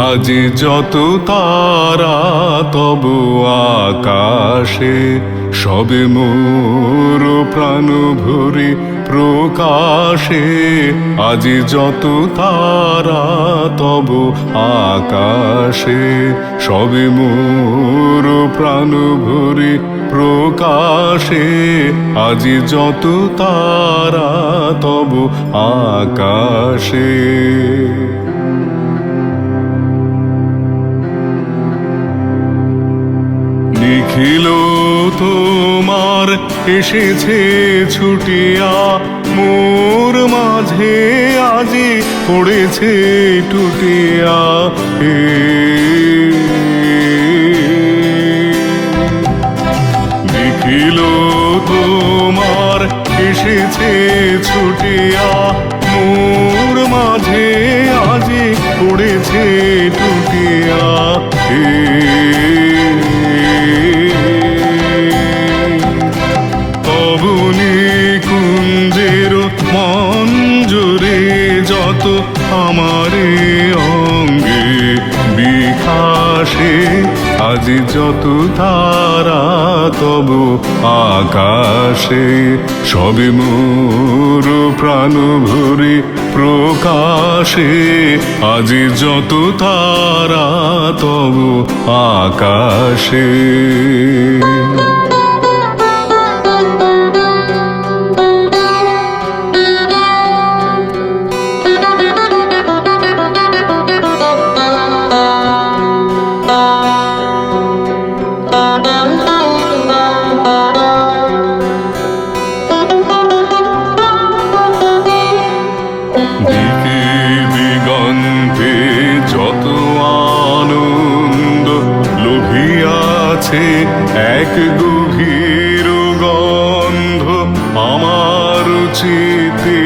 আজি যত তারা তব আকাশে, সবে মোর প্রাণ ভরে প্রকাশে। আজি যত তারা তব আকাশে, সবে মোর প্রাণ ভরে প্রকাশে। আজি যত তারা তব আকাশে। নিখিল তোমার এসেছে ছুটিয়া, মোর মাঝে আজি পড়েছে টুটিয়া। নিখিল তোমার এসেছে ছুটিয়া, মোর মাঝে আজি পড়েছে টুটিয়া। মঞ্জুরে যত আমারে অঙ্গে বিকাশে, আজি যত তারা তব আকাশে। সবে মোর প্রাণ ভরে প্রকাশে, আজি যত তারা তব আকাশে। দিগন্তে যত আনন্দ লোভিয়াছে, এক গভীর গন্ধ আমার চিতে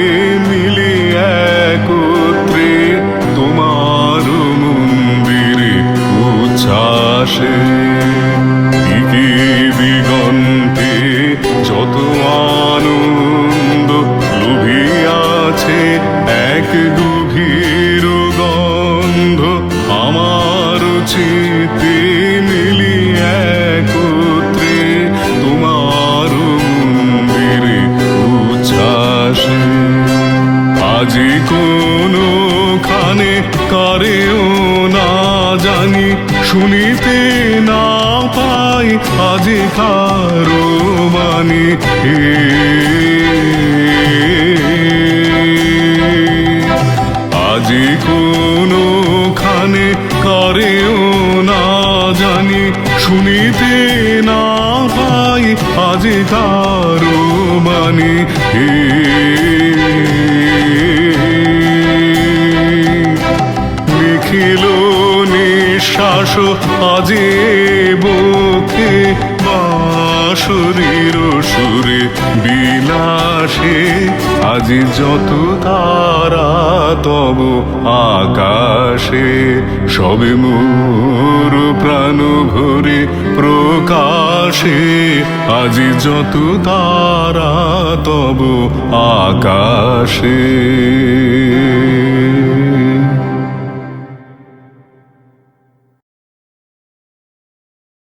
মিলে একত্রে তোমার মন্দিরে উচ্ছ্বাসে। দিগন্তে যত আনন্দ লোভিয়াছে, এক গভীর গন্ধ আমার চিতে মিলি একত্রে তোমার মন্দিরে উচ্ছ্বাসে। আজি কোনখানে কারেও না জানি, শুনিতে না পাই আজি কারো বাণী। আজি কোনখানে কারেও না জানি, শুনিতে না পাই আজি কারো বাণী। নিখিল নিঃশ্বাস আজি বুকে বাঁশরীর সুরে বিলাসে, আজি যত তারা তব আকাশে। সবে মোর প্রাণ ভরে প্রকাশে, আজি যত তারা তব আকাশে।